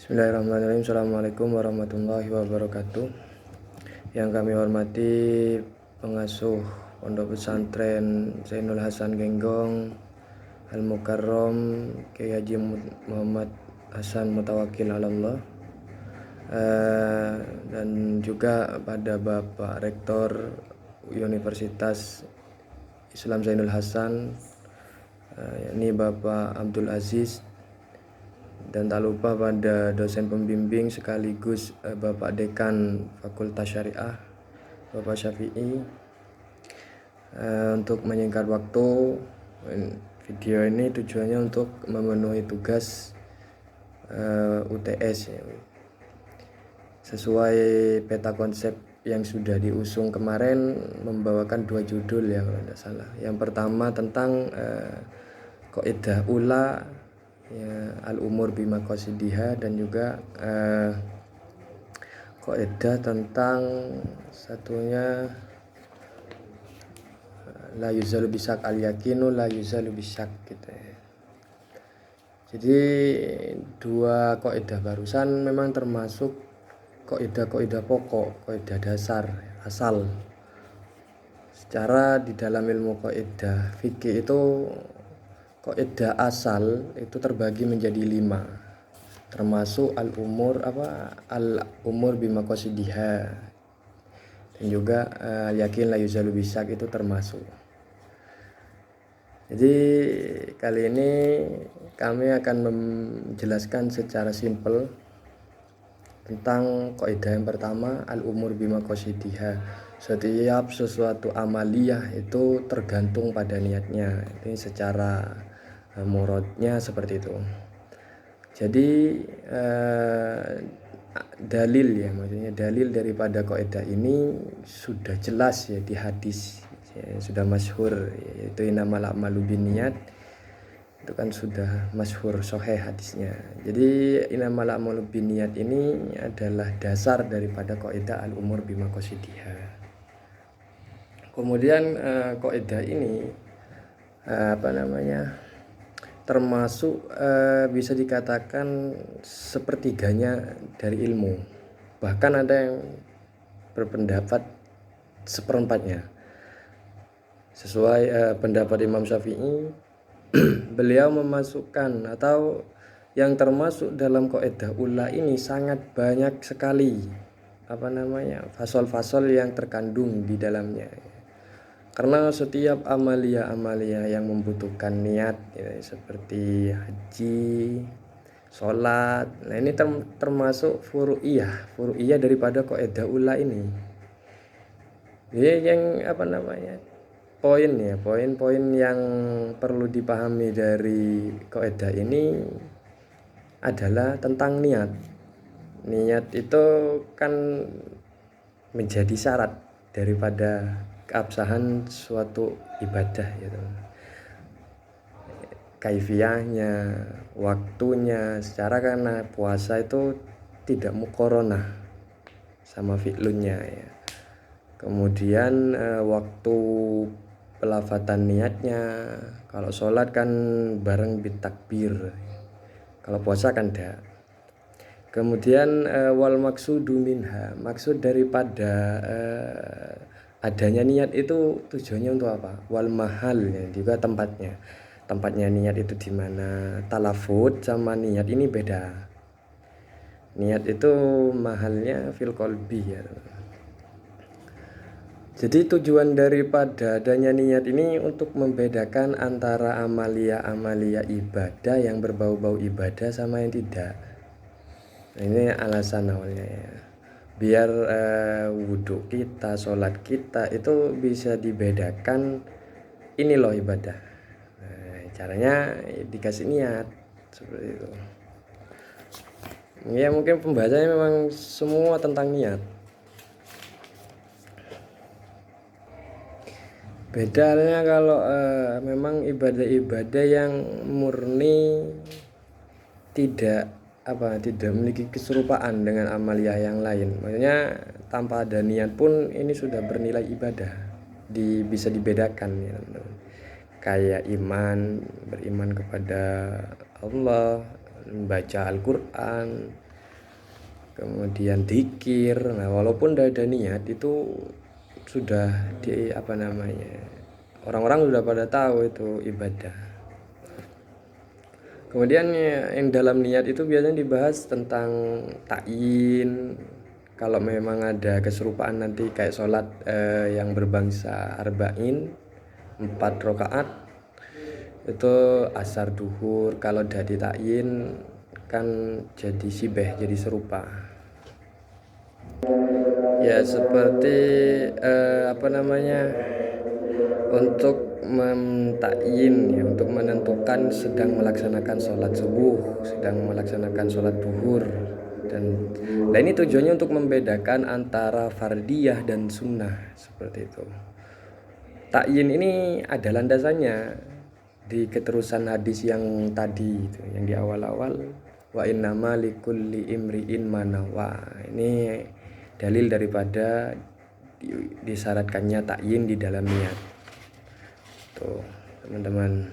Bismillahirrahmanirrahim. Assalamualaikum warahmatullahi wabarakatuh. Yang kami hormati pengasuh Pondok Pesantren Zainul Hasan Genggong Al Mukarrom Kiai Haji Muhammad Hasan Mutawakil Alallah, dan juga pada Bapak Rektor Universitas Islam Zainul Hasan, yakni Bapak Abdul Aziz, dan tak lupa pada dosen pembimbing sekaligus Bapak Dekan Fakultas Syariah Bapak Syafi'i. Untuk menyingkat waktu, video ini tujuannya untuk memenuhi tugas UTS ya. Sesuai peta konsep yang sudah diusung kemarin, membawakan 2 judul ya kalau tidak salah. Yang pertama tentang Qaidah Ula ya, al-umur bima qasidiha, dan juga kaidah tentang satunya la yuzalu bisak al yakinu la yuzalu bisak gitu ya. Jadi 2 kaidah barusan memang termasuk kaidah pokok, kaidah dasar, asal. Secara di dalam ilmu kaidah fikih itu kaidah asal itu terbagi menjadi 5, termasuk al-umur bima qasidiha, dan juga yakin la yuzalu bisak itu termasuk. Jadi kali ini kami akan menjelaskan secara simpel tentang kaidah yang pertama, al-umur bima qasidiha. Setiap sesuatu amaliyah itu tergantung pada niatnya. Ini secara muradnya seperti itu. Jadi dalil ya, maksudnya dalil daripada kaidah ini sudah jelas ya di hadis ya, sudah masyhur, yaitu innamal a'malu binniyat. Itu kan sudah masyhur sahih hadisnya. Jadi innamal a'malu binniyat ini adalah dasar daripada kaidah al-umur bima qasidiha. Kemudian kaidah ini termasuk bisa dikatakan sepertiganya dari ilmu. Bahkan ada yang berpendapat seperempatnya. Sesuai pendapat Imam Syafi'i, beliau memasukkan atau yang termasuk dalam kaidah ula ini sangat banyak sekali fasal-fasal yang terkandung di dalamnya. Karena setiap amalia yang membutuhkan niat ya, seperti haji, sholat, nah ini termasuk furu'iyah daripada kaidah ula ini. Jadi yang poin-poin yang perlu dipahami dari kaidah ini adalah tentang niat. Niat itu kan menjadi syarat daripada keabsahan suatu ibadah gitu. Kaifiyahnya, waktunya, secara karena puasa itu tidak muqaranah sama fi'lunnya ya. Kemudian waktu pelafatan niatnya, kalau sholat kan bareng bitakbir, kalau puasa kan tidak. Kemudian wal maksudu minha, maksud daripada adanya niat itu tujuannya untuk apa? Wal mahal ya, juga tempatnya niat itu di mana. Talafut sama niat ini beda. Niat itu mahalnya fil qalbi ya. Jadi tujuan daripada adanya niat ini untuk membedakan antara amalia ibadah yang berbau-bau ibadah sama yang tidak. Nah, ini alasan awalnya ya. Biar wudhu kita, sholat kita itu bisa dibedakan, ini loh ibadah. Nah, caranya dikasih niat seperti itu. Ya mungkin pembahasannya memang semua tentang niat. Bedanya kalau memang ibadah-ibadah yang murni tidak memiliki keserupaan dengan amaliyah yang lain. Maksudnya tanpa ada niat pun ini sudah bernilai ibadah. Bisa dibedakan ya. Kayak beriman kepada Allah, membaca Al-Qur'an, kemudian dzikir. Nah, walaupun tidak ada niat itu sudah orang-orang sudah pada tahu itu ibadah. Kemudian yang dalam niat itu biasanya dibahas tentang ta'yin. Kalau memang ada keserupaan nanti kayak sholat yang berbangsa arba'in 4 rakaat itu asar duhur. Kalau dari ta'yin kan jadi sibeh, jadi serupa. Ya seperti untuk mentakyin ya, untuk menentukan sedang melaksanakan sholat subuh, sedang melaksanakan sholat duhur. Dan ini tujuannya untuk membedakan antara fardiyah dan sunnah, seperti itu. Takyin ini ada landasannya di keterusan hadis yang tadi itu, yang di awal-awal, wa innama likulli imri'in manawa. Ini dalil daripada disyaratkannya takyin di dalam niat. Tuh, teman-teman.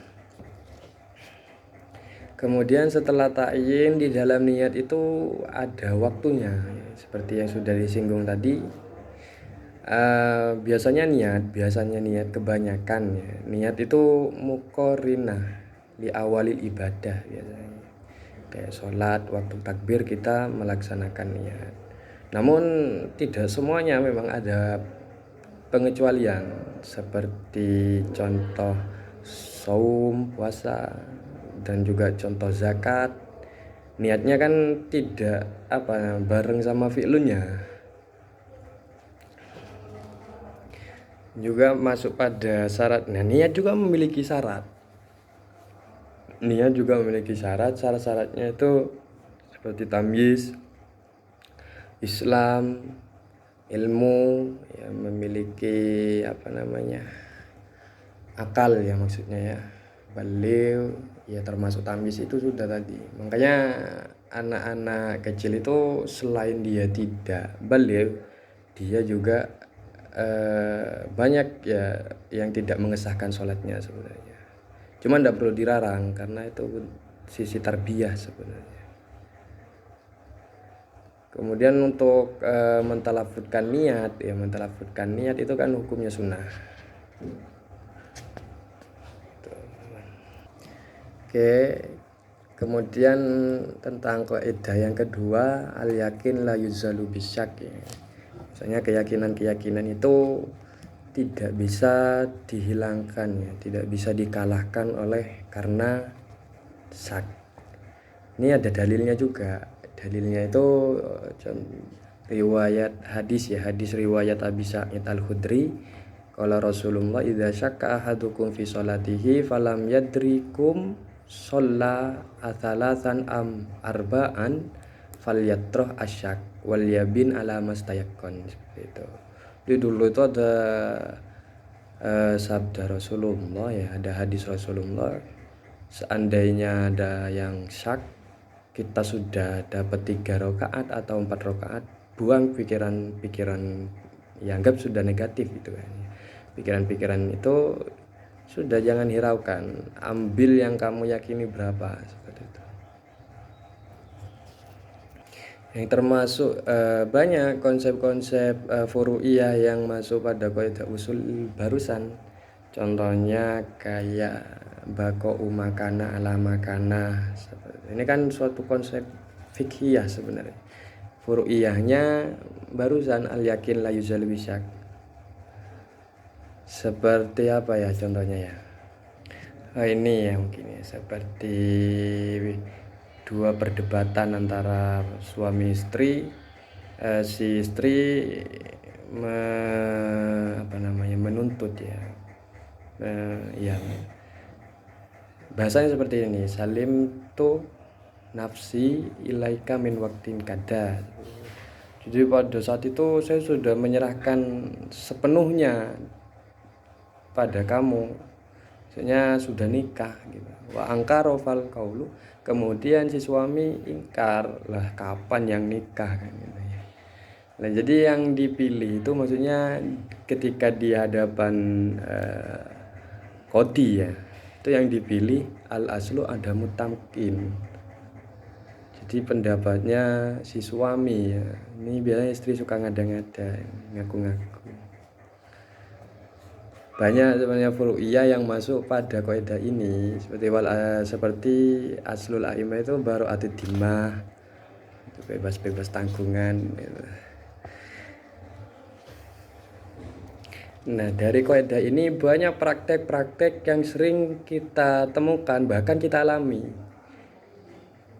Kemudian setelah takyin di dalam niat itu ada waktunya, seperti yang sudah disinggung tadi. Biasanya niat kebanyakan ya. Niat itu muqarinah di awalil ibadah biasanya. Kayak sholat, waktu takbir kita melaksanakan niat. Namun tidak semuanya, memang ada pengecualian, seperti contoh saum, puasa, dan juga contoh zakat. Niatnya kan tidak bareng sama fi'lunya. Juga masuk pada syarat. Nah, niat juga memiliki syarat. Syarat-syaratnya itu seperti tamyiz, Islam, ilmu, ya, memiliki akal ya, maksudnya ya, baliw ya, termasuk tamyiz itu sudah tadi. Makanya anak-anak kecil itu selain dia tidak baliw, dia juga banyak ya yang tidak mengesahkan sholatnya sebenarnya. Cuma tidak perlu dilarang karena itu sisi tarbiyah sebenarnya. Kemudian untuk mentalafudkan niat itu kan hukumnya sunnah. Oke. Kemudian tentang kaidah yang kedua, al yakin la yuzalu bisyak ya. Misalnya keyakinan itu tidak bisa dihilangkan ya, tidak bisa dikalahkan oleh karena syak. Ini ada dalilnya juga. Dalilnya itu riwayat hadis riwayat Abi Sa'id Al-Khudri, qala Rasulullah idza syakka ahadukum fi sholatihi falam yadrikum shalla atsalatan am arba'an falyatrah asyak wal yabin ala mastayaqqan. Seperti itu. Jadi dulu itu ada sabda Rasulullah ya, ada hadis Rasulullah, seandainya ada yang syak, kita sudah dapat 3 rakaat atau 4 rakaat, buang pikiran-pikiran yang anggap sudah negatif gitu kan. Pikiran-pikiran itu sudah jangan hiraukan, ambil yang kamu yakini berapa, seperti itu. Yang termasuk banyak konsep-konsep furu'iyah yang masuk pada kaidah usul barusan. Contohnya kayak baqa'u makana ala makana. Ini kan suatu konsep fikhiyah sebenarnya. Furu'iyahnya barusan al yakin la yuzal bisyak. Seperti apa ya contohnya ya? Ini ya mungkin ya, seperti 2 perdebatan antara suami istri, si istri menuntut ya, bahasanya seperti ini, salim tu nafsi ilaika min waktin kada. Jadi pada saat itu saya sudah menyerahkan sepenuhnya pada kamu, maksudnya sudah nikah gitu. Wa angkaro fal qaulu, kemudian si suami ingkar, lah kapan yang nikah kan gitu ya. Nah, jadi yang dipilih itu maksudnya ketika di hadapan qadhi ya, itu yang dipilih al aslu ada mutamkin. Jadi pendapatnya si suami ya. Ini biasanya istri suka ngada-ngada, ngaku-ngaku. Banyak sebenarnya furu'iyah yang masuk pada kaidah ini seperti aslul a'imah itu baru atid dimah, bebas-bebas tanggungan gitu. Nah, dari kaidah ini banyak praktek-praktek yang sering kita temukan, bahkan kita alami.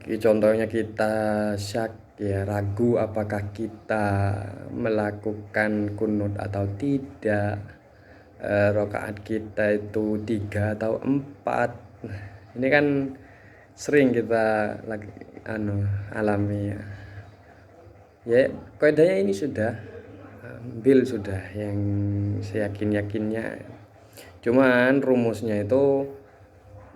Contohnya kita syak ya, ragu apakah kita melakukan kunut atau tidak, rakaat kita itu 3 atau 4. Ini kan sering kita alami ya. Ya, kaidahnya ini sudah ambil sudah yang seyakin-yakinnya. Cuman rumusnya itu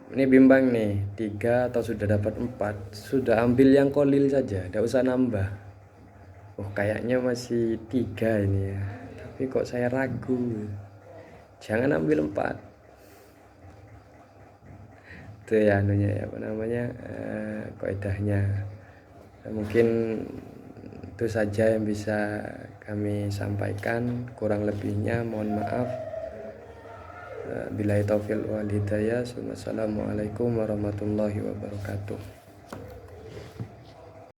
ini bimbang nih, 3 atau sudah dapat 4, sudah ambil yang kolil saja, tidak usah nambah. Oh kayaknya masih 3 ini ya, tapi kok saya ragu, jangan ambil 4. Itu ya kaidahnya. Mungkin itu saja yang bisa kami sampaikan, kurang lebihnya mohon maaf. Billahi taufiq wal hidayah. Wassalamualaikum warahmatullahi wabarakatuh.